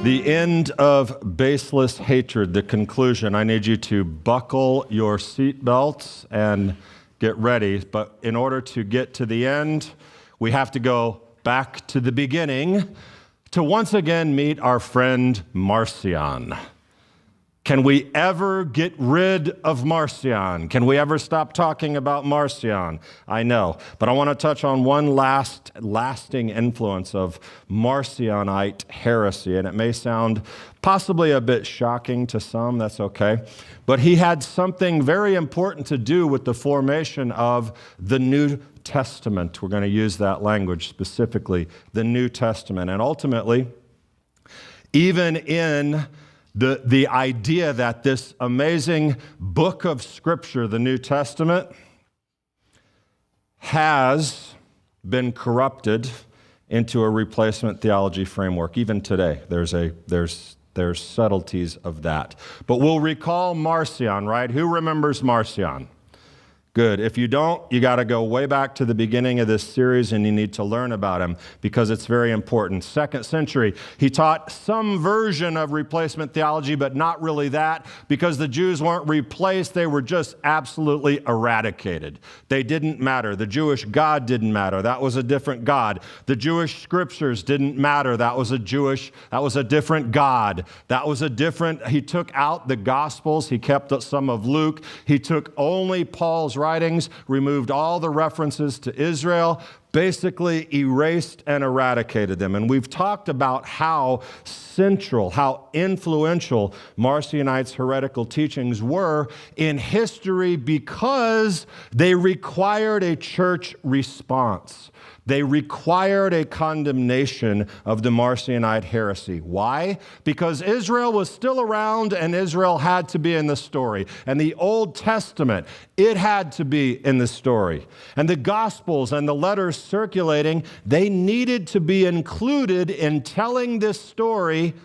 The end of baseless hatred, the conclusion. I need you to buckle your seatbelts and get ready. But in order to get to the end, we have to go back to the beginning to once again meet our friend Marcion. Can we ever get rid of Marcion? Can we ever stop talking about Marcion? I know, but I want to touch on one lasting influence of Marcionite heresy, and it may sound possibly a bit shocking to some, that's okay, but he had something very important to do with the formation of the New Testament. We're going to use that language specifically, the New Testament, and ultimately, even in the idea that this amazing book of Scripture, the New Testament, has been corrupted into a replacement theology framework. Even today, there's subtleties of that. But we'll recall Marcion, right? Who remembers Marcion? Good. If you don't, you got to go way back to the beginning of this series and you need to learn about him because it's very important. 2nd century, he taught some version of replacement theology, but not really that because the Jews weren't replaced. They were just absolutely eradicated. They didn't matter. The Jewish God didn't matter. That was a different God. The Jewish scriptures didn't matter. That was a different God. He took out the Gospels. He kept some of Luke. He took only Paul's writings, removed all the references to Israel, basically erased and eradicated them. And we've talked about how central, how influential Marcionites' heretical teachings were in history because they required a church response. They required a condemnation of the Marcionite heresy. Why? Because Israel was still around and Israel had to be in the story. And the Old Testament, it had to be in the story. And the Gospels and the letters circulating, they needed to be included in telling this story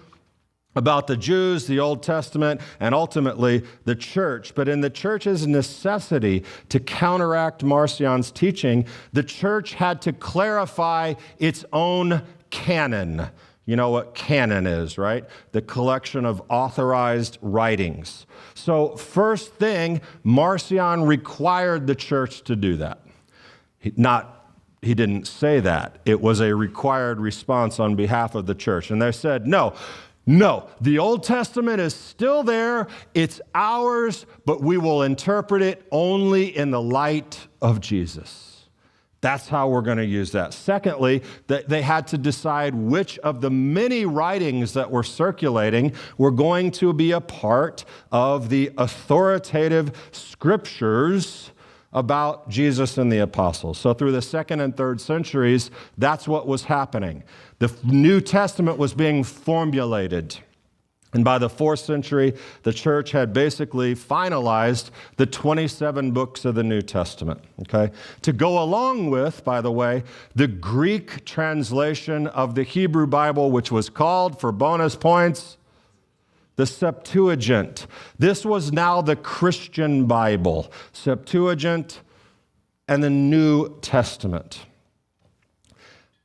about the Jews, the Old Testament, and ultimately the church. But in the church's necessity to counteract Marcion's teaching, the church had to clarify its own canon. You know what canon is, right? The collection of authorized writings. So first thing, Marcion required the church to do that. He didn't say that. It was a required response on behalf of the church. And they said, no, the Old Testament is still there. It's ours, but we will interpret it only in the light of Jesus. That's how we're going to use that. Secondly, they had to decide which of the many writings that were circulating were going to be a part of the authoritative scriptures about Jesus and the apostles. So through the 2nd and 3rd centuries, that's what was happening. The New Testament was being formulated. And by the 4th century, the church had basically finalized the 27 books of the New Testament, okay? To go along with, by the way, the Greek translation of the Hebrew Bible, which was called, for bonus points, the Septuagint. This was now the Christian Bible, Septuagint and the New Testament.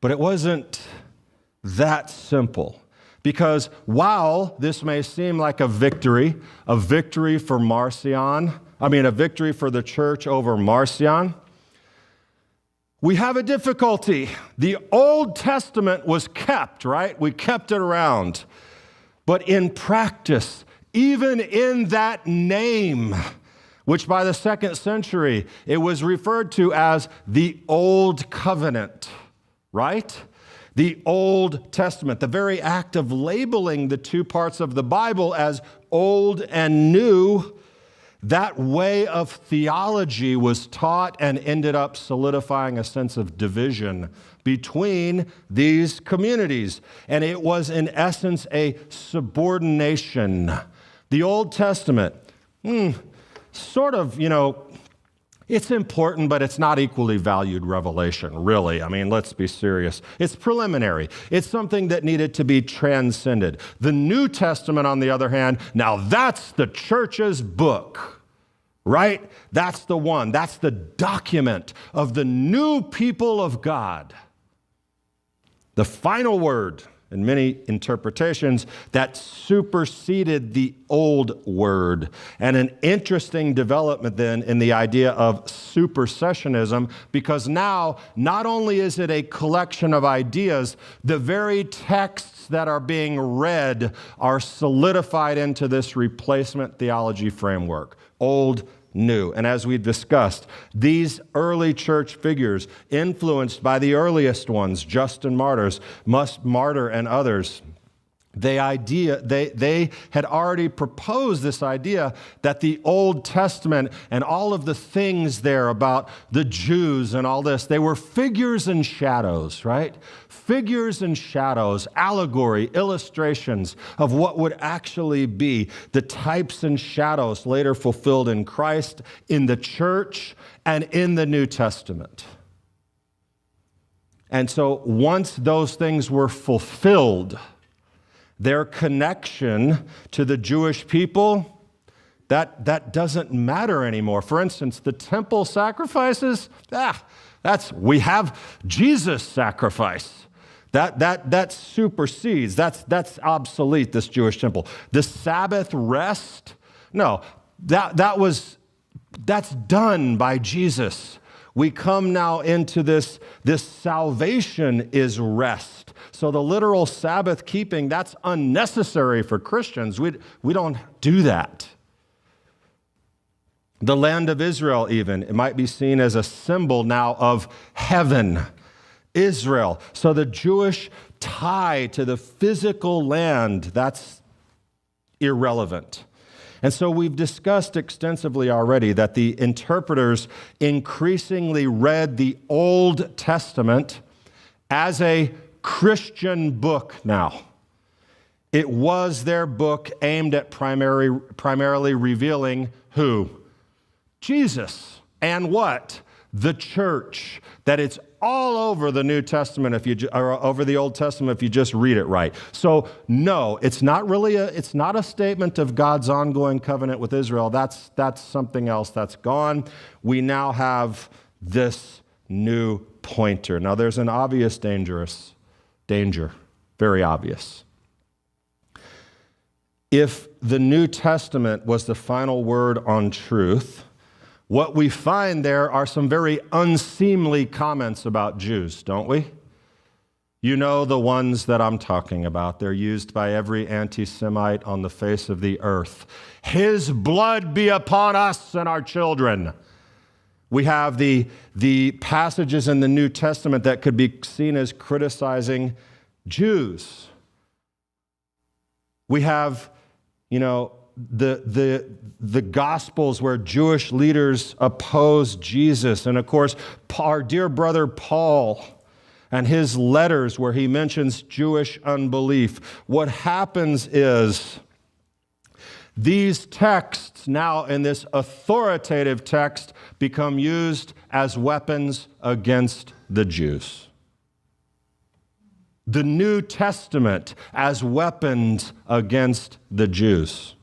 But it wasn't that simple because while this may seem like a victory for Marcion, a victory for the church over Marcion, we have a difficulty. The Old Testament was kept, right? We kept it around. But in practice, even in that name, which by the 2nd century, it was referred to as the Old Covenant, right? The Old Testament, the very act of labeling the two parts of the Bible as Old and New, that way of theology was taught and ended up solidifying a sense of division between these communities. And it was, in essence, a subordination. The Old Testament, it's important, but it's not equally valued revelation, really. Let's be serious. It's preliminary. It's something that needed to be transcended. The New Testament, on the other hand, now that's the church's book, right? That's the one. That's the document of the new people of God. The final word in many interpretations, that superseded the old word. And an interesting development then in the idea of supersessionism, because now not only is it a collection of ideas, the very texts that are being read are solidified into this replacement theology framework, old, new. And as we've discussed, these early church figures, influenced by the earliest ones, Justin Martyr and others, they had already proposed this idea that the Old Testament and all of the things there about the Jews and all this, they were figures and shadows, right? Figures and shadows, allegory, illustrations of what would actually be the types and shadows later fulfilled in Christ, in the church, and in the New Testament. And so once those things were fulfilled, their connection to the Jewish people, that doesn't matter anymore. For instance, the temple sacrifices, we have Jesus' sacrifice. That supersedes, that's obsolete, this Jewish temple. The Sabbath rest, no, that's done by Jesus. We come now into this salvation is rest. So the literal Sabbath keeping, that's unnecessary for Christians. We don't do that. The land of Israel even, it might be seen as a symbol now of heaven, Israel. So the Jewish tie to the physical land, that's irrelevant. And so we've discussed extensively already that the interpreters increasingly read the Old Testament as a Christian book now. It was their book aimed at primarily revealing who? Jesus. And what? The church. That it's all over the New Testament or over the Old Testament if you just read it right. So no, it's not a statement of God's ongoing covenant with Israel. That's something else that's gone. We now have this new pointer. Now there's an obvious danger, very obvious. If the New Testament was the final word on truth, what we find there are some very unseemly comments about Jews, don't we? You know the ones that I'm talking about. They're used by every anti-Semite on the face of the earth. His blood be upon us and our children. We have the passages in the New Testament that could be seen as criticizing Jews. We have, the Gospels where Jewish leaders oppose Jesus. And of course, our dear brother Paul and his letters where he mentions Jewish unbelief. What happens is these texts now in this authoritative text become used as weapons against the Jews. The New Testament as weapons against the Jews.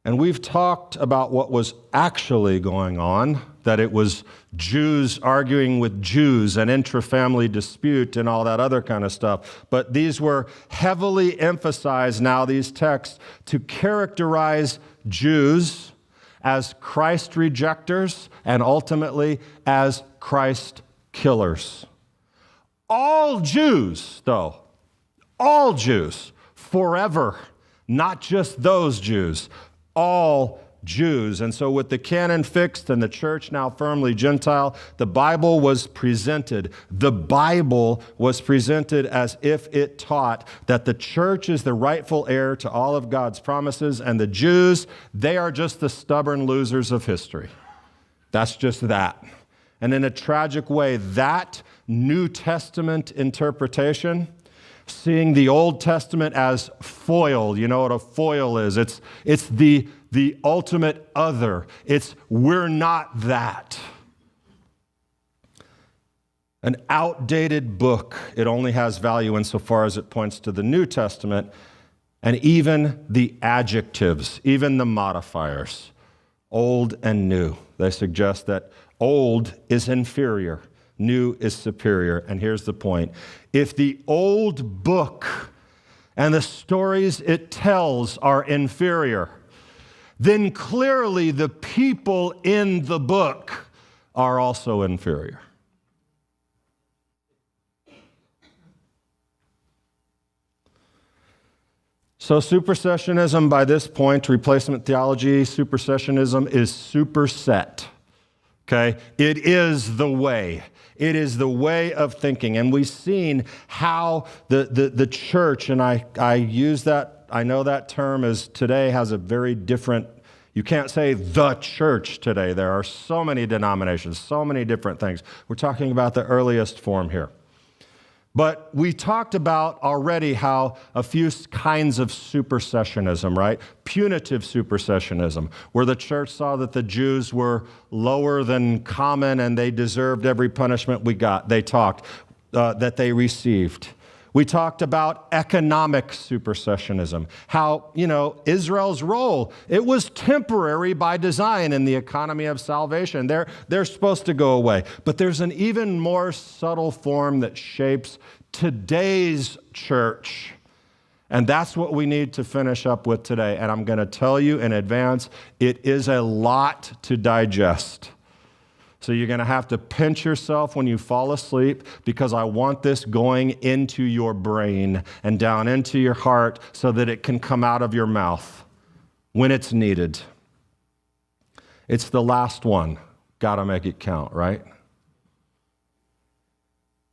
And we've talked about what was actually going on, that it was Jews arguing with Jews and intra-family dispute and all that other kind of stuff. But these were heavily emphasized now, these texts, to characterize Jews as Christ rejectors and ultimately as Christ killers. All Jews, though, all Jews, forever, not just those Jews, all Jews. And so with the canon fixed and the church now firmly Gentile, the Bible was presented as if it taught that the church is the rightful heir to all of God's promises, and the Jews, they are just the stubborn losers of history. That's just that. And in a tragic way, that New Testament interpretation, seeing the Old Testament as foil, you know what a foil is? It's the ultimate other. We're not that. An outdated book, it only has value insofar as it points to the New Testament, and even the adjectives, even the modifiers, old and new. They suggest that Old is inferior. New is superior. And here's the point. If the old book and the stories it tells are inferior, then clearly the people in the book are also inferior. So supersessionism, by this point, replacement theology, supersessionism is superset. Okay? It is the way. It is the way of thinking. And we've seen how the church, and I use that, I know that term is today has a very different, you can't say the church today. There are so many denominations, so many different things. We're talking about the earliest form here. But we talked about already how a few kinds of supersessionism, right? Punitive supersessionism, where the church saw that the Jews were lower than common and they deserved every punishment they talked, that they received. We talked about economic supersessionism, how, Israel's role, it was temporary by design in the economy of salvation. They're supposed to go away. But there's an even more subtle form that shapes today's church. And that's what we need to finish up with today. And I'm going to tell you in advance, it is a lot to digest. So you're going to have to pinch yourself when you fall asleep, because I want this going into your brain and down into your heart so that it can come out of your mouth when it's needed. It's the last one. Got to make it count, right?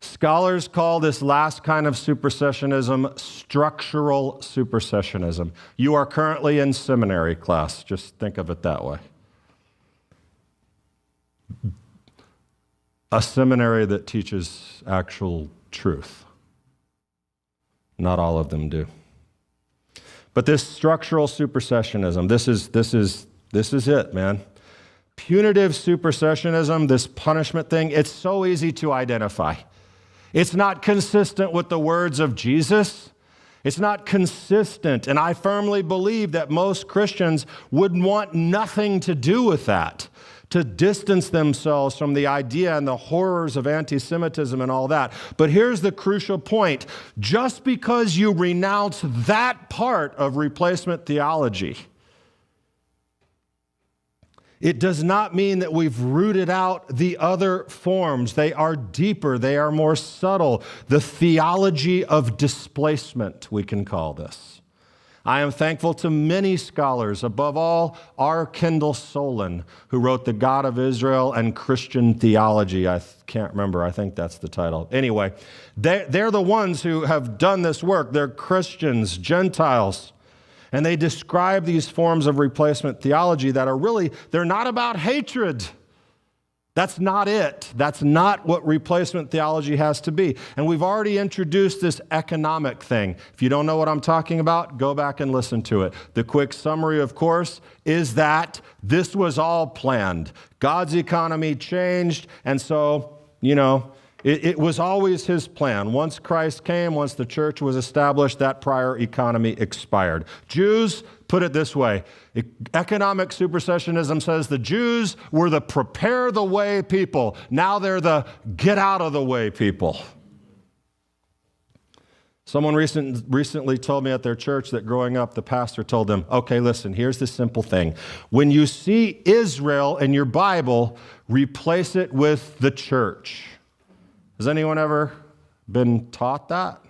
Scholars call this last kind of supersessionism structural supersessionism. You are currently in seminary class. Just think of it that way. A seminary that teaches actual truth. Not all of them do. But this structural supersessionism, this is it, man. Punitive supersessionism, this punishment thing, it's so easy to identify. It's not consistent with the words of Jesus. It's not consistent, and I firmly believe that most Christians would want nothing to do with that, to distance themselves from the idea and the horrors of anti-Semitism and all that. But here's the crucial point. Just because you renounce that part of replacement theology, it does not mean that we've rooted out the other forms. They are deeper. They are more subtle. The theology of displacement, we can call this. I am thankful to many scholars, above all, 𝐼𝐿𝐴, who wrote The God of Israel and Christian Theology. I can't remember. I think that's the title. Anyway, they're the ones who have done this work. They're Christians, Gentiles. And they describe these forms of replacement theology that are really, they're not about hatred. That's not it. That's not what replacement theology has to be. And we've already introduced this economic thing. If you don't know what I'm talking about, go back and listen to it. The quick summary, of course, is that this was all planned. God's economy changed, and so, it was always his plan. Once Christ came, once the church was established, that prior economy expired. Jews, put it this way, economic supersessionism says the Jews were the prepare the way people. Now they're the get out of the way people. Someone recently told me at their church that growing up, the pastor told them, okay, listen, here's the simple thing. When you see Israel in your Bible, replace it with the church. Has anyone ever been taught that?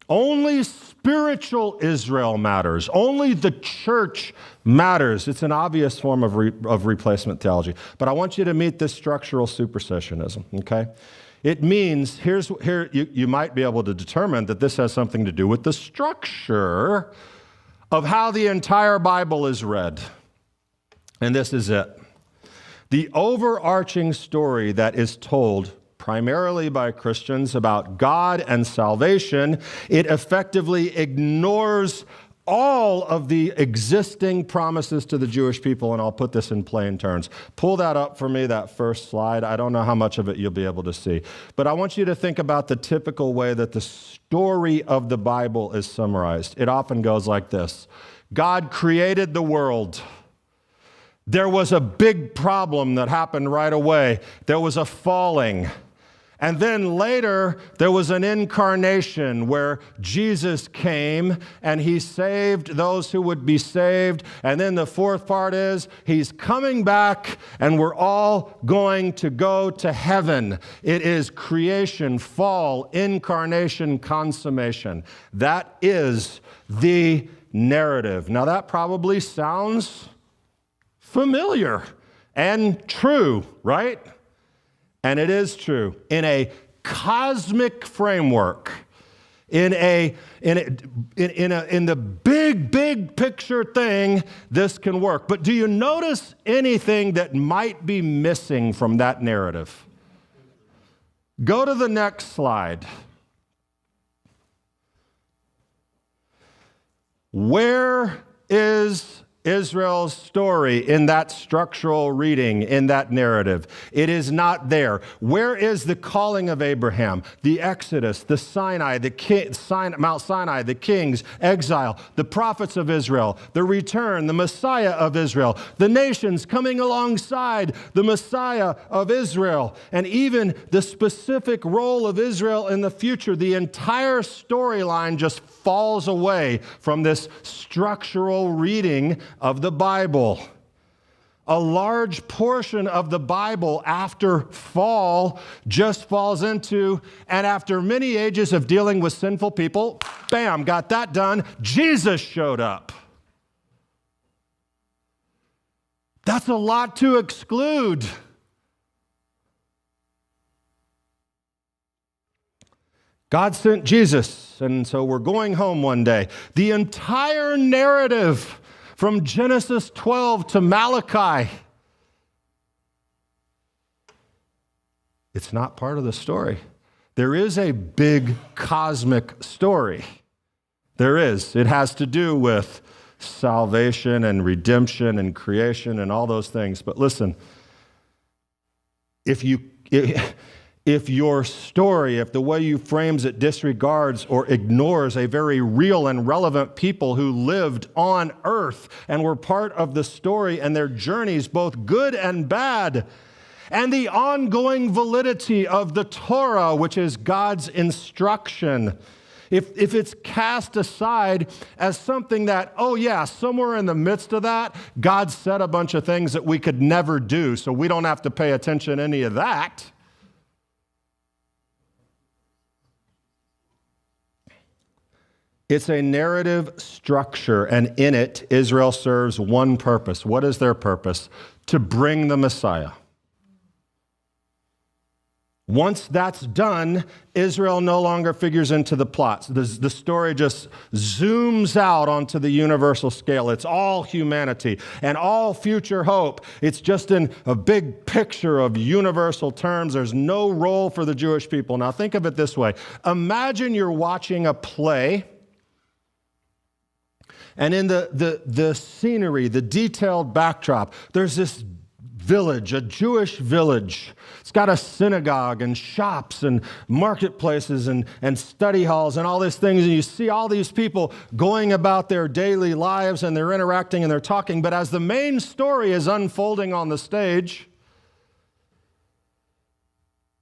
Only spiritual Israel matters. Only the church matters. It's an obvious form of replacement theology. But I want you to meet this structural supersessionism, okay? It means, here you might be able to determine that this has something to do with the structure of how the entire Bible is read. And this is it. The overarching story that is told primarily by Christians about God and salvation, it effectively ignores all of the existing promises to the Jewish people, and I'll put this in plain terms. Pull that up for me, that first slide. I don't know how much of it you'll be able to see, but I want you to think about the typical way that the story of the Bible is summarized. It often goes like this. God created the world. There was a big problem that happened right away. There was a falling. And then later, there was an incarnation where Jesus came and he saved those who would be saved. And then the fourth part is he's coming back and we're all going to go to heaven. It is creation, fall, incarnation, consummation. That is the narrative. Now that probably sounds familiar and true, right? And it is true. In a cosmic framework, in the big picture thing, this can work. But do you notice anything that might be missing from that narrative? Go to the next slide. Where is Israel's story in that structural reading, in that narrative? It is not there. Where is the calling of Abraham, the Exodus, the Sinai, Mount Sinai, the kings, exile, the prophets of Israel, the return, the Messiah of Israel, the nations coming alongside the Messiah of Israel, and even the specific role of Israel in the future? The entire storyline just falls away from this structural reading of the Bible. A large portion of the Bible after fall just falls into, and after many ages of dealing with sinful people, bam, got that done, Jesus showed up. That's a lot to exclude. God sent Jesus, and so we're going home one day. The entire narrative from Genesis 12 to Malachi, it's not part of the story. There is a big cosmic story. There is. It has to do with salvation and redemption and creation and all those things. But listen, if your story, if the way you frames it disregards or ignores a very real and relevant people who lived on earth and were part of the story and their journeys, both good and bad, and the ongoing validity of the Torah, which is God's instruction, if it's cast aside as something that, oh yeah, somewhere in the midst of that, God said a bunch of things that we could never do, so we don't have to pay attention to any of that. It's a narrative structure, and in it, Israel serves one purpose. What is their purpose? To bring the Messiah. Once that's done, Israel no longer figures into the plots. The story just zooms out onto the universal scale. It's all humanity and all future hope. It's just in a big picture of universal terms. There's no role for the Jewish people. Now think of it this way. Imagine you're watching a play, and in the scenery, the detailed backdrop, there's this village, a Jewish village. It's got a synagogue and shops and marketplaces and study halls and all these things. And you see all these people going about their daily lives and they're interacting and they're talking. But as the main story is unfolding on the stage,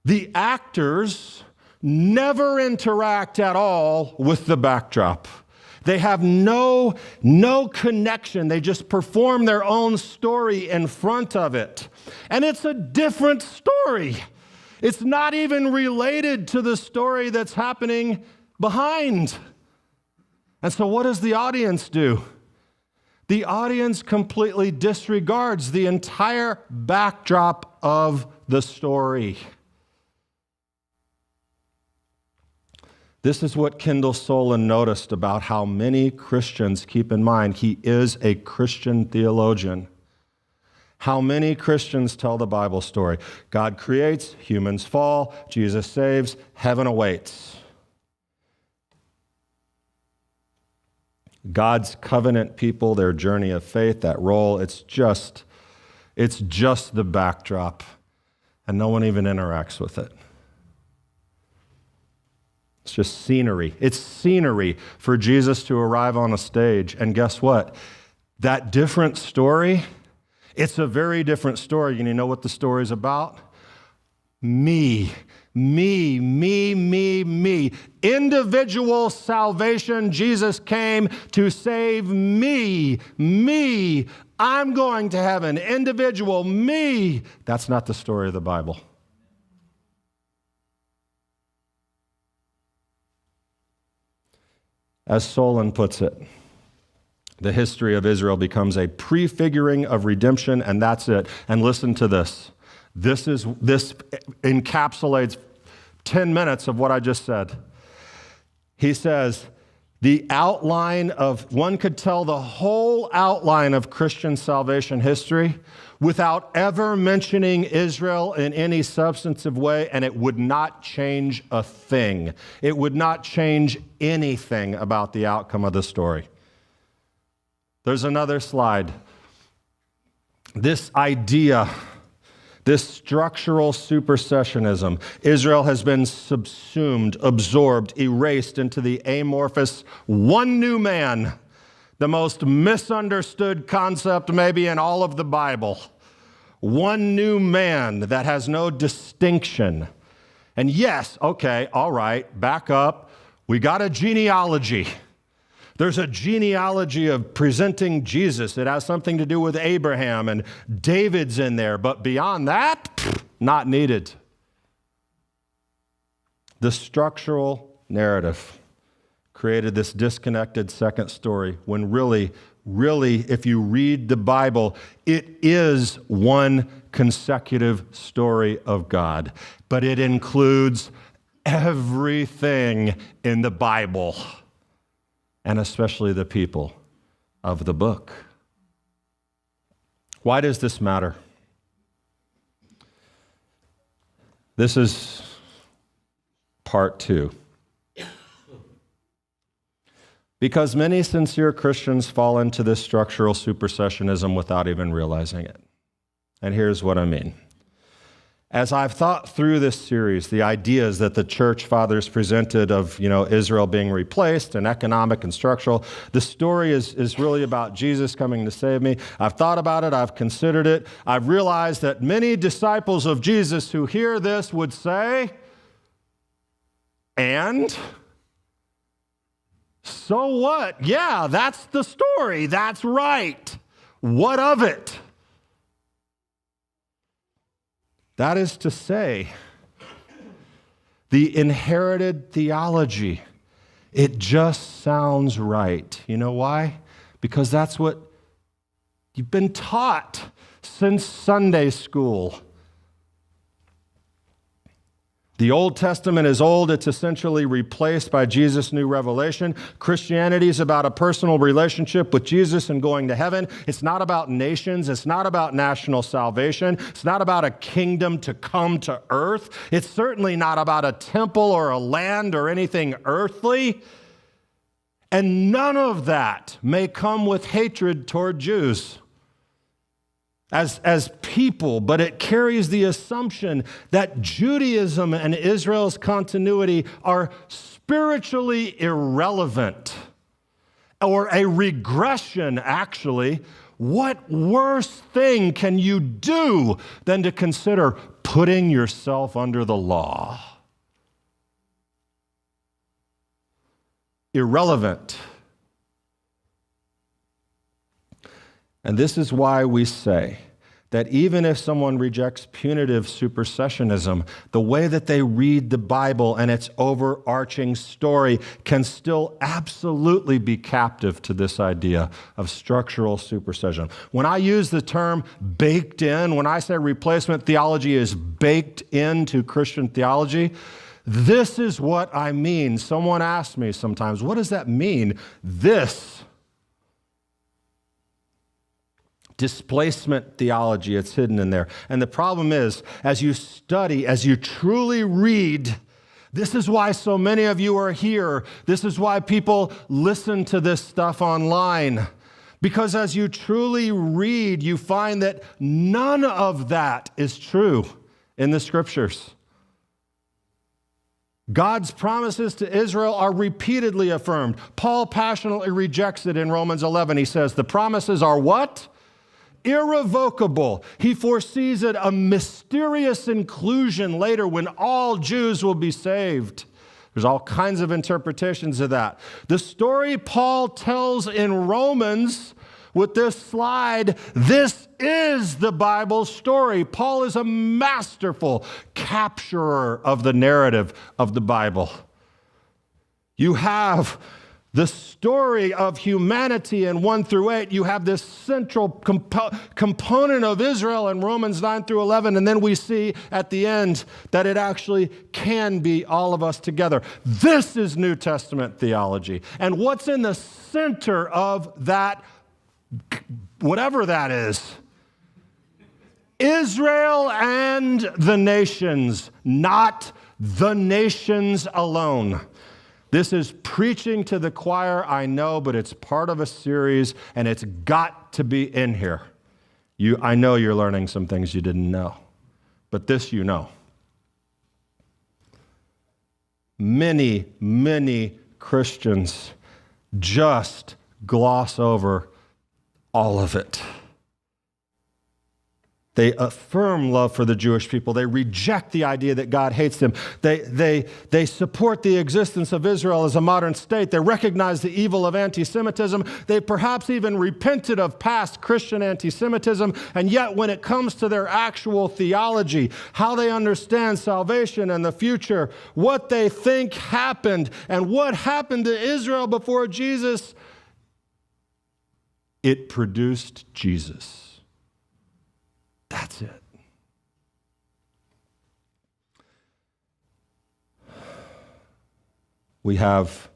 the actors never interact at all with the backdrop. They have no connection. They just perform their own story in front of it. And it's a different story. It's not even related to the story that's happening behind. And so what does the audience do? The audience completely disregards the entire backdrop of the story. This is what Kendall Solon noticed about how many Christians, keep in mind, he is a Christian theologian. How many Christians tell the Bible story? God creates, humans fall, Jesus saves, heaven awaits. God's covenant people, their journey of faith, that role, it's just the backdrop, and no one even interacts with it. It's just scenery. It's scenery for Jesus to arrive on a stage. And guess what? That different story, It's a very different story. And you know what the story is about? Me. Me, me, me, me. Individual salvation. Jesus came to save me. Me. I'm going to heaven. Individual. Me. That's not the story of the Bible. As Solon puts it, the history of Israel becomes a prefiguring of redemption, and that's it. And listen to this. This encapsulates 10 minutes of what I just said. He says, the outline of, one could tell the whole outline of Christian salvation history without ever mentioning Israel in any substantive way, and it would not change a thing. It would not change anything about the outcome of the story. There's another slide. This idea, this structural supersessionism, Israel has been subsumed, absorbed, erased into the amorphous one new man, the most misunderstood concept maybe in all of the Bible. One new man that has no distinction. And yes, okay, all right, back up. We got a genealogy. There's a genealogy of presenting Jesus. It has something to do with Abraham, and David's in there. But beyond that, not needed. The structural narrative created this disconnected second story when really, if you read the Bible, it is one consecutive story of God. But it includes everything in the Bible, and especially the people of the book. Why does this matter? This is part 2. Because many sincere Christians fall into this structural supersessionism without even realizing it. And here's what I mean. As I've thought through this series, the ideas that the church fathers presented of, Israel being replaced and economic and structural, the story is really about Jesus coming to save me. I've thought about it. I've considered it. I've realized that many disciples of Jesus who hear this would say, and? So what? Yeah, that's the story. That's right. What of it? That is to say, the inherited theology, it just sounds right. You know why? Because that's what you've been taught since Sunday school. The Old Testament is old. It's essentially replaced by Jesus' new revelation. Christianity is about a personal relationship with Jesus and going to heaven. It's not about nations. It's not about national salvation. It's not about a kingdom to come to earth. It's certainly not about a temple or a land or anything earthly. And none of that may come with hatred toward Jews as people, but it carries the assumption that Judaism and Israel's continuity are spiritually irrelevant, or a regression, actually. What worse thing can you do than to consider putting yourself under the law? Irrelevant. And this is why we say that even if someone rejects punitive supersessionism, the way that they read the Bible and its overarching story can still absolutely be captive to this idea of structural supersession. When I use the term baked in, when I say replacement theology is baked into Christian theology, this is what I mean. Someone asks me sometimes, what does that mean? This displacement theology, it's hidden in there. And the problem is, as you study, as you truly read, this is why so many of you are here. This is why people listen to this stuff online. Because as you truly read, you find that none of that is true in the scriptures. God's promises to Israel are repeatedly affirmed. Paul passionately rejects it in Romans 11. He says, the promises are what? irrevocable. He foresees it a mysterious inclusion later when all Jews will be saved. There's all kinds of interpretations of that. The story Paul tells in Romans with this slide, this is the Bible story. Paul is a masterful capturer of the narrative of the Bible. You have the story of humanity in 1 through 8. You have this central component of Israel in Romans 9 through 11, and then we see at the end that it actually can be all of us together. This is New Testament theology. And what's in the center of that, whatever that is? Israel and the nations, not the nations alone. This is preaching to the choir, I know, but it's part of a series, and it's got to be in here. I know you're learning some things you didn't know, but this you know. Many, many Christians just gloss over all of it. They affirm love for the Jewish people. They reject the idea that God hates them. They support the existence of Israel as a modern state. They recognize the evil of anti-Semitism. They perhaps even repented of past Christian anti-Semitism. And yet when it comes to their actual theology, how they understand salvation and the future, what they think happened, and what happened to Israel before Jesus, it produced Jesus. That's it. We have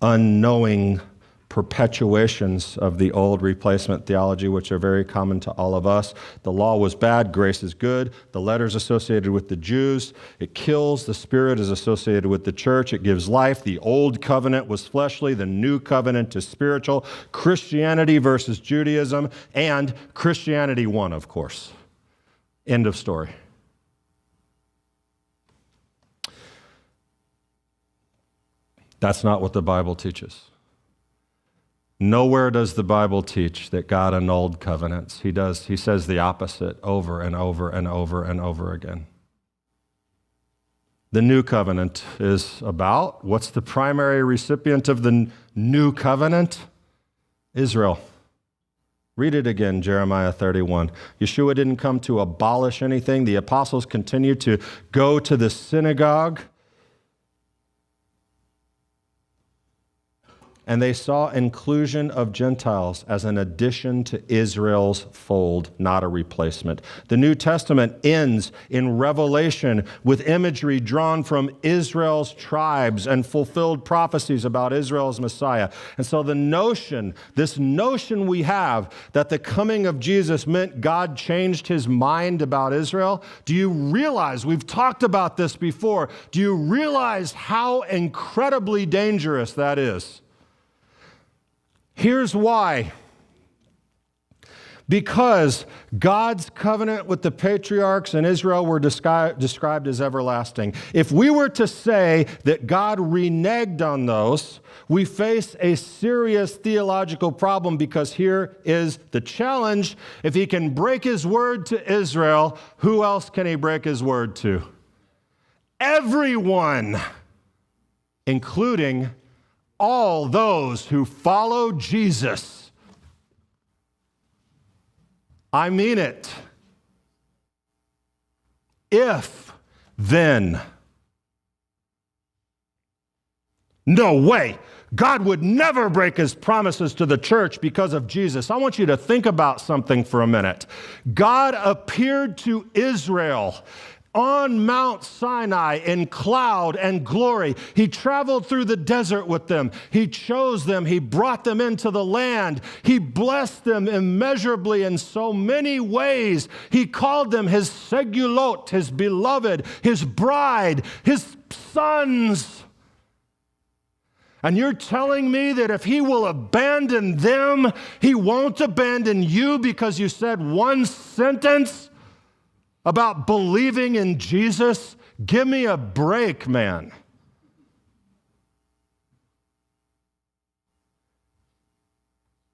unknowing perpetuations of the old replacement theology, which are very common to all of us. The law was bad, grace is good. The letter's associated with the Jews. It kills. The Spirit is associated with the church. It gives life. The old covenant was fleshly. The new covenant is spiritual. Christianity versus Judaism, and Christianity won, of course. End of story. That's not what the Bible teaches. Nowhere does the Bible teach that God annulled covenants. He says the opposite over and over and over and over again. The new covenant is about, what's the primary recipient of the new covenant? Israel. Read it again, Jeremiah 31. Yeshua didn't come to abolish anything. The apostles continued to go to the synagogue, and they saw inclusion of Gentiles as an addition to Israel's fold, not a replacement. The New Testament ends in Revelation with imagery drawn from Israel's tribes and fulfilled prophecies about Israel's Messiah. And so this notion we have that the coming of Jesus meant God changed his mind about Israel, do you realize, we've talked about this before, do you realize how incredibly dangerous that is? Here's why. Because God's covenant with the patriarchs in Israel were described as everlasting. If we were to say that God reneged on those, we face a serious theological problem, because here is the challenge. If he can break his word to Israel, who else can he break his word to? Everyone, including all those who follow Jesus. I mean it. If, then. No way. God would never break his promises to the church because of Jesus. I want you to think about something for a minute. God appeared to Israel on Mount Sinai in cloud and glory. He traveled through the desert with them. He chose them. He brought them into the land. He blessed them immeasurably in so many ways. He called them his segulot, his beloved, his bride, his sons. And you're telling me that if he will abandon them, he won't abandon you because you said one sentence about believing in Jesus? Give me a break, man.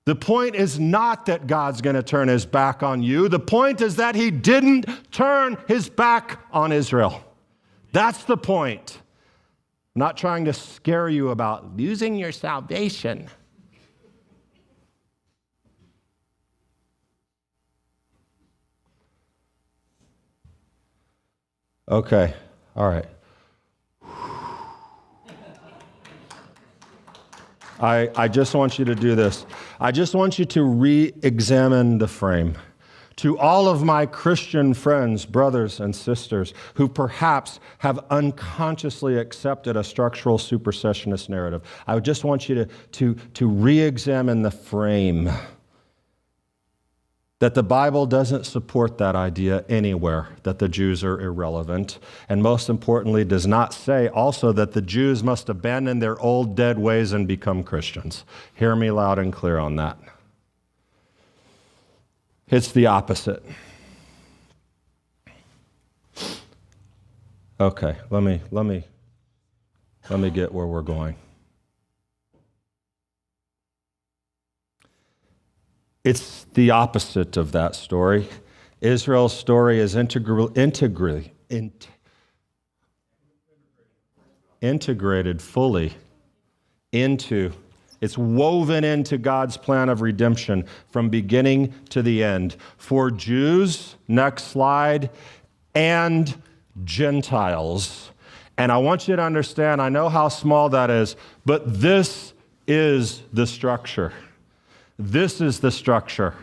The point is not that God's going to turn his back on you. The point is that he didn't turn his back on Israel. That's the point. I'm not trying to scare you about losing your salvation. Okay, all right. I just want you to do this. I just want you to re-examine the frame. To all of my Christian friends, brothers and sisters, who perhaps have unconsciously accepted a structural supersessionist narrative, I just want you to re-examine the frame. That the Bible doesn't support that idea anywhere, that the Jews are irrelevant, and most importantly, does not say also that the Jews must abandon their old dead ways and become Christians. Hear me loud and clear on that. It's the opposite. Okay, let me get where we're going. It's the opposite of that story. Israel's story is integrated fully into, it's woven into God's plan of redemption from beginning to the end. For Jews, next slide, and Gentiles. And I want you to understand, I know how small that is, but this is the structure. This is the structure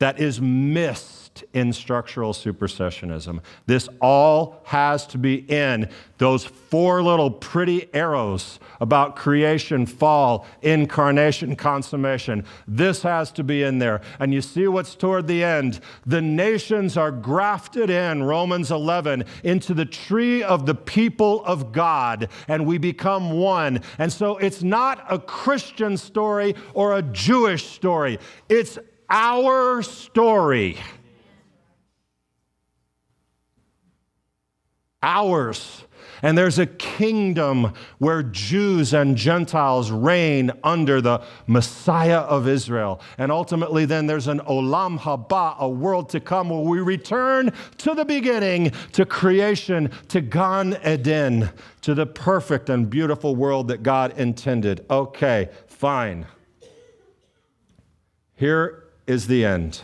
that is missed in structural supersessionism. This all has to be in those four little pretty arrows about creation, fall, incarnation, consummation. This has to be in there. And you see what's toward the end. The nations are grafted in, Romans 11, into the tree of the people of God, and we become one. And so it's not a Christian story or a Jewish story. It's our story. Ours. And there's a kingdom where Jews and Gentiles reign under the Messiah of Israel. And ultimately then there's an olam haba, a world to come, where we return to the beginning, to creation, to Gan Eden, to the perfect and beautiful world that God intended. Okay, fine. Here is the end.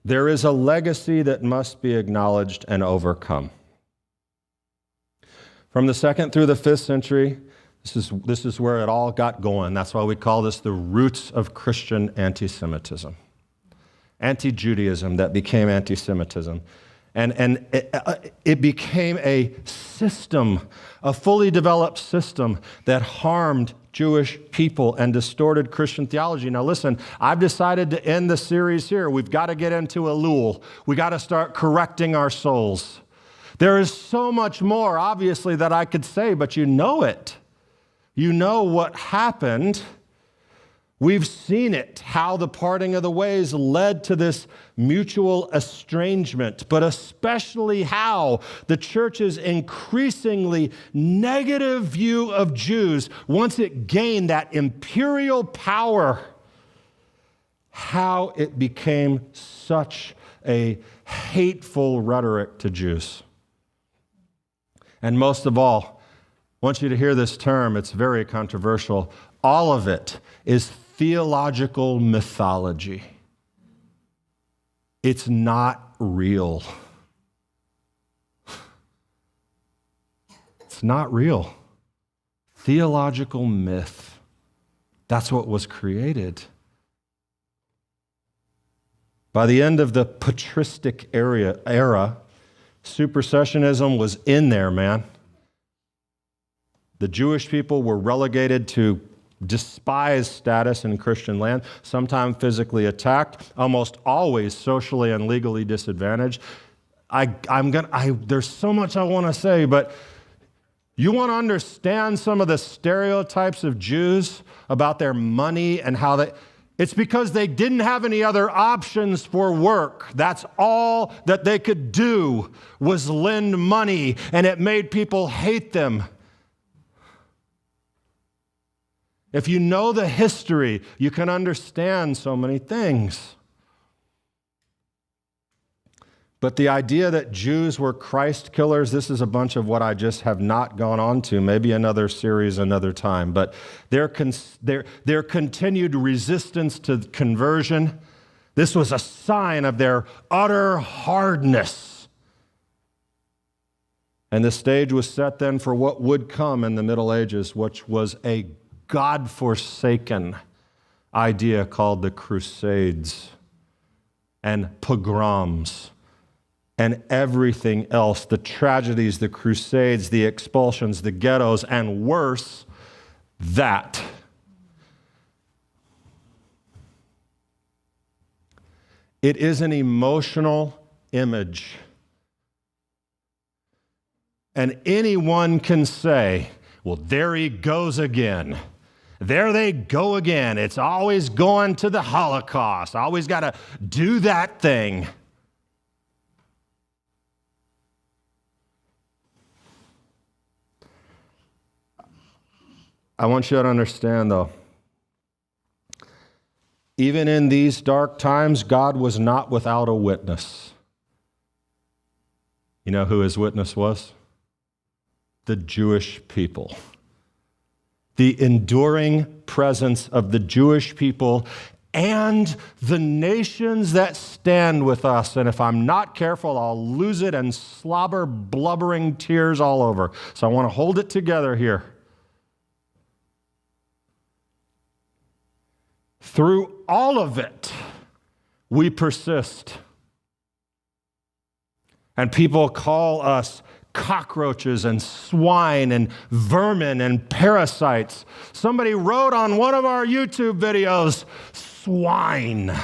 There is a legacy that must be acknowledged and overcome. From the 2nd through the 5th century, this is where it all got going. That's why we call this the roots of Christian anti-Semitism. Anti-Judaism that became anti-Semitism. And it became a system, a fully developed system that harmed Jewish people and distorted Christian theology. Now listen, I've decided to end the series here. We've got to get into Elul. We got to start correcting our souls. There is so much more, obviously, that I could say, but you know it. You know what happened. We've seen it, how the parting of the ways led to this mutual estrangement, but especially how the church's increasingly negative view of Jews, once it gained that imperial power, how it became such a hateful rhetoric to Jews. And most of all, I want you to hear this term, it's very controversial. All of it is theological mythology. It's not real. It's not real. Theological myth. That's what was created. By the end of the patristic era, supersessionism was in there, man. The Jewish people were relegated to despised status in Christian land, sometimes physically attacked, almost always socially and legally disadvantaged. There's so much I want to say, but you want to understand some of the stereotypes of Jews about their money and how it's because they didn't have any other options for work. That's all that they could do was lend money, and it made people hate them. If you know the history, you can understand so many things. But the idea that Jews were Christ killers, this is a bunch of what I just have not gone on to, maybe another series, another time. But their continued resistance to conversion, this was a sign of their utter hardness. And the stage was set then for what would come in the Middle Ages, which was a God-forsaken idea called the Crusades and pogroms and everything else, the tragedies, the Crusades, the expulsions, the ghettos, and worse, that. It is an emotional image. And anyone can say, well, there he goes again. There they go again. It's always going to the Holocaust. Always got to do that thing. I want you to understand, though, even in these dark times, God was not without a witness. You know who his witness was? The Jewish people. The enduring presence of the Jewish people and the nations that stand with us. And if I'm not careful, I'll lose it and slobber blubbering tears all over. So I want to hold it together here. Through all of it, we persist. And people call us cockroaches and swine and vermin and parasites. Somebody wrote on one of our YouTube videos, swine.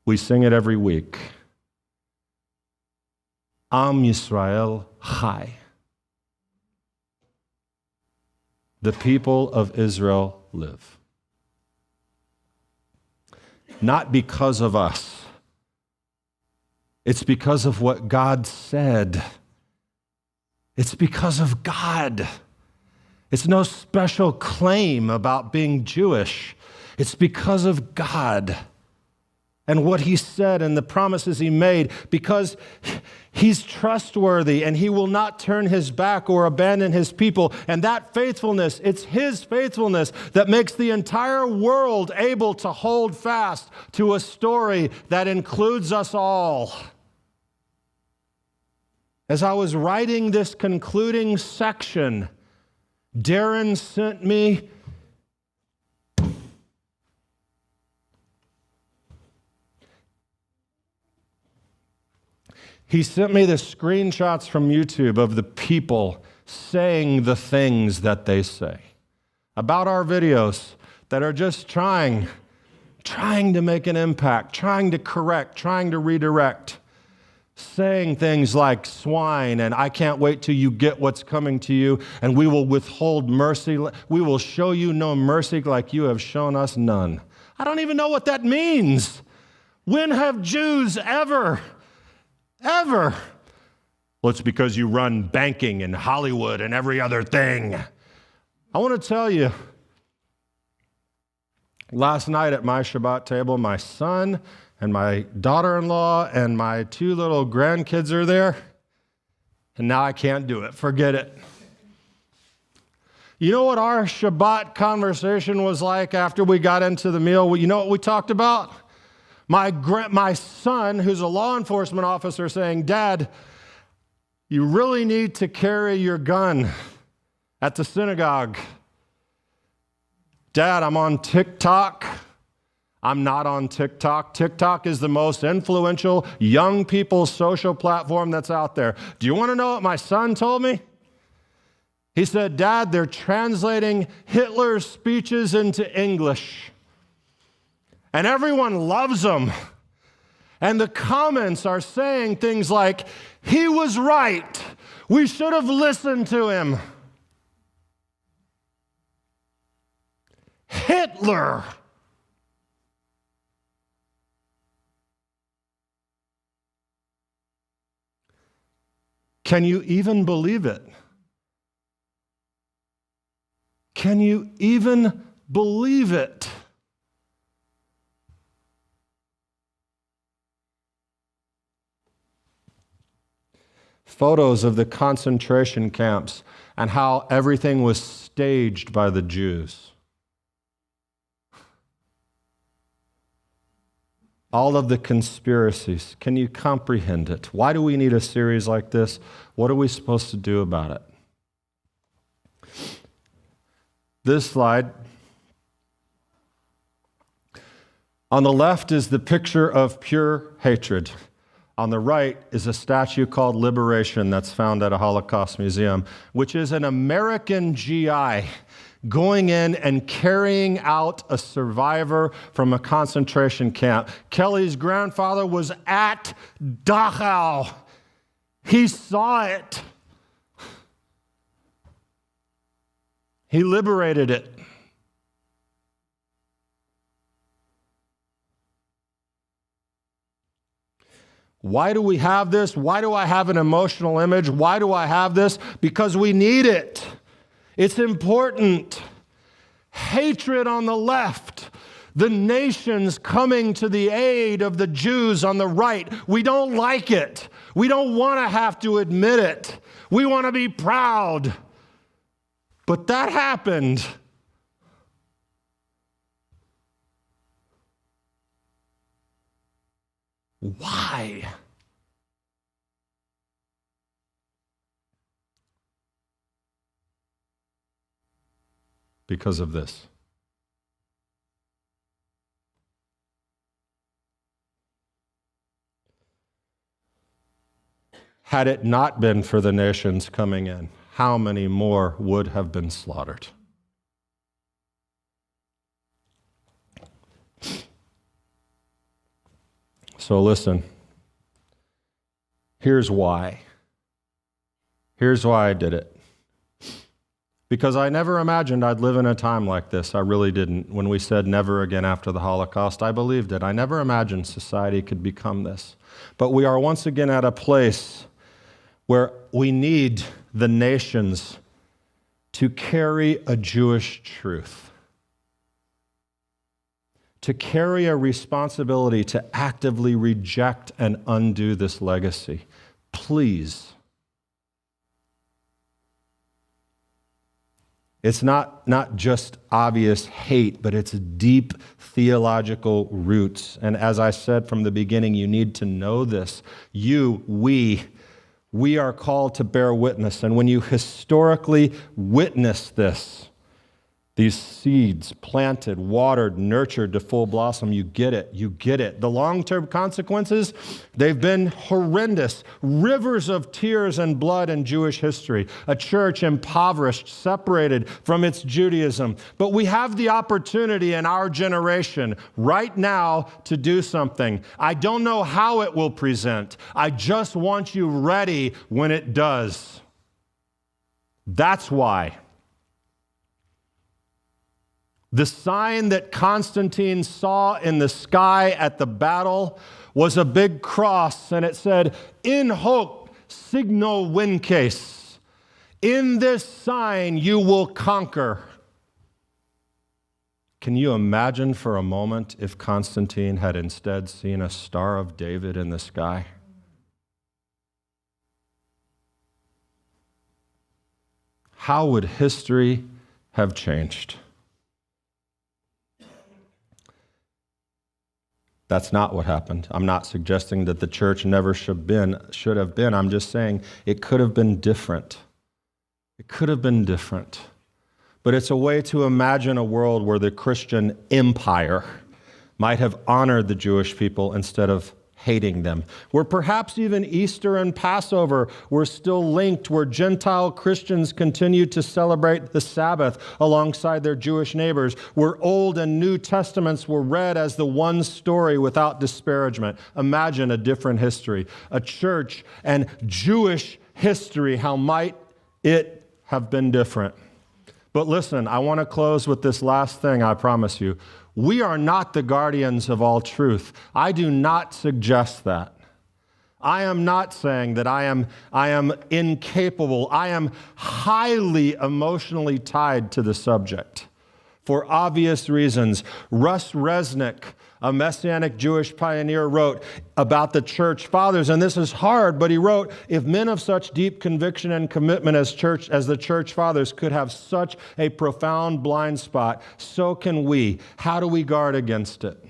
We sing it every week. 𝐻𝐸 The people of Israel live. Not because of us. It's because of what God said. It's because of God. It's no special claim about being Jewish. It's because of God and what he said and the promises he made, because he's trustworthy and he will not turn his back or abandon his people. And that faithfulness, it's his faithfulness that makes the entire world able to hold fast to a story that includes us all. As I was writing this concluding section, Darren sent me the screenshots from YouTube of the people saying the things that they say about our videos that are just trying to make an impact, trying to correct, trying to redirect, saying things like swine and I can't wait till you get what's coming to you and we will withhold mercy. We will show you no mercy like you have shown us none. I don't even know what that means. When have Jews ever? Well, it's because you run banking and Hollywood and every other thing. I want to tell you, last night at my Shabbat table, my son and my daughter-in-law and my 2 little grandkids are there, and now I can't do it. Forget it. You know what our Shabbat conversation was like after we got into the meal? You know what we talked about? My son, who's a law enforcement officer, saying, Dad, you really need to carry your gun at the synagogue. Dad, I'm on TikTok. I'm not on TikTok. TikTok is the most influential young people's social platform that's out there. Do you want to know what my son told me? He said, Dad, they're translating Hitler's speeches into English. And everyone loves them. And the comments are saying things like, he was right. We should have listened to him. Hitler. Can you even believe it? Can you even believe it? Photos of the concentration camps and how everything was staged by the Jews. All of the conspiracies. Can you comprehend it? Why do we need a series like this? What are we supposed to do about it? This slide, on the left is the picture of pure hatred. On the right is a statue called Liberation that's found at a Holocaust museum, which is an American GI going in and carrying out a survivor from a concentration camp. Kelly's grandfather was at Dachau. He saw it. He liberated it. Why do we have this? Why do I have an emotional image? Why do I have this? Because we need it. It's important. Hatred on the left. The nations coming to the aid of the Jews on the right. We don't like it. We don't want to have to admit it. We want to be proud. But that happened. Why? Because of this. Had it not been for the nations coming in, how many more would have been slaughtered? So listen, here's why. Here's why I did it. Because I never imagined I'd live in a time like this. I really didn't. When we said never again after the Holocaust, I believed it. I never imagined society could become this. But we are once again at a place where we need the nations to carry a Jewish truth, to carry a responsibility to actively reject and undo this legacy. Please. It's not just obvious hate, but it's deep theological roots. And as I said from the beginning, you need to know this. We are called to bear witness. And when you historically witness this, these seeds planted, watered, nurtured to full blossom, you get it. You get it. The long-term consequences, they've been horrendous. Rivers of tears and blood in Jewish history. A church impoverished, separated from its Judaism. But we have the opportunity in our generation right now to do something. I don't know how it will present. I just want you ready when it does. That's why. The sign that Constantine saw in the sky at the battle was a big cross, and it said, "In hoc signo vinces." In this sign you will conquer. Can you imagine for a moment if Constantine had instead seen a Star of David in the sky? How would history have changed? That's not what happened. I'm not suggesting that the church never should have been. I'm just saying it could have been different. It could have been different. But it's a way to imagine a world where the Christian empire might have honored the Jewish people instead of hating them. Where perhaps even Easter and Passover were still linked, where Gentile Christians continued to celebrate the Sabbath alongside their Jewish neighbors, where Old and New Testaments were read as the one story without disparagement. Imagine a different history, a church and Jewish history. How might it have been different? But listen, I want to close with this last thing, I promise you. We are not the guardians of all truth. I do not suggest that. I am not saying that I am incapable. I am highly emotionally tied to the subject for obvious reasons. Russ Resnick, a Messianic Jewish pioneer, wrote about the church fathers, and this is hard, but he wrote, if men of such deep conviction and commitment as the church fathers could have such a profound blind spot, so can we. How do we guard against it?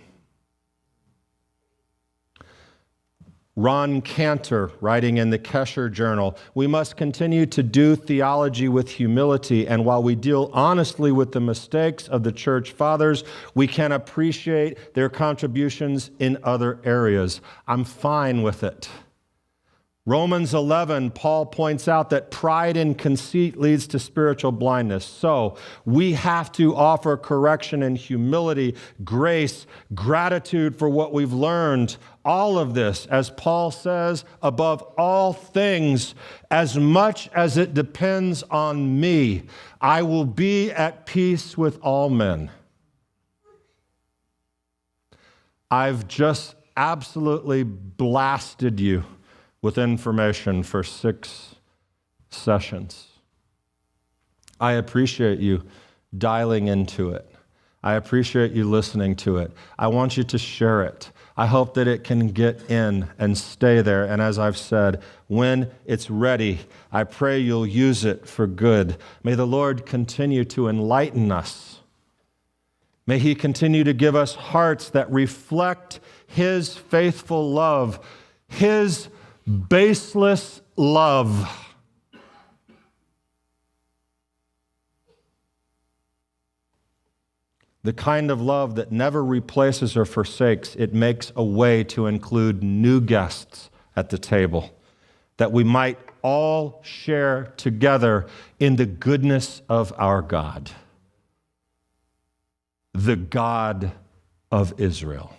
Ron Cantor, writing in the 𝐻𝐻 Journal, we must continue to do theology with humility, and while we deal honestly with the mistakes of the church fathers, we can appreciate their contributions in other areas. I'm fine with it. Romans 11, Paul points out that pride and conceit leads to spiritual blindness. So we have to offer correction and humility, grace, gratitude for what we've learned. All of this, as Paul says, above all things, as much as it depends on me, I will be at peace with all men. I've just absolutely blasted you with information for 6 sessions. I appreciate you dialing into it. I appreciate you listening to it. I want you to share it. I hope that it can get in and stay there. And as I've said, when it's ready, I pray you'll use it for good. May the Lord continue to enlighten us. May He continue to give us hearts that reflect His faithful love, His baseless love. The kind of love that never replaces or forsakes. It makes a way to include new guests at the table, that we might all share together in the goodness of our God, the God of Israel.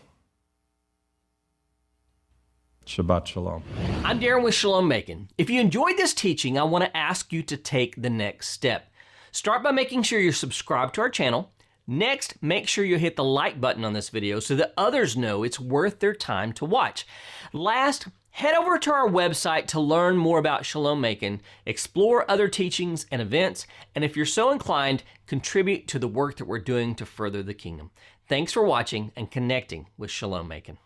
Shabbat Shalom. I'm Darren with Shalom Macon. If you enjoyed this teaching, I want to ask you to take the next step. Start by making sure you're subscribed to our channel. Next, make sure you hit the like button on this video so that others know it's worth their time to watch. Last, head over to our website to learn more about Shalom Macon, explore other teachings and events, and if you're so inclined, contribute to the work that we're doing to further the kingdom. Thanks for watching and connecting with Shalom Macon.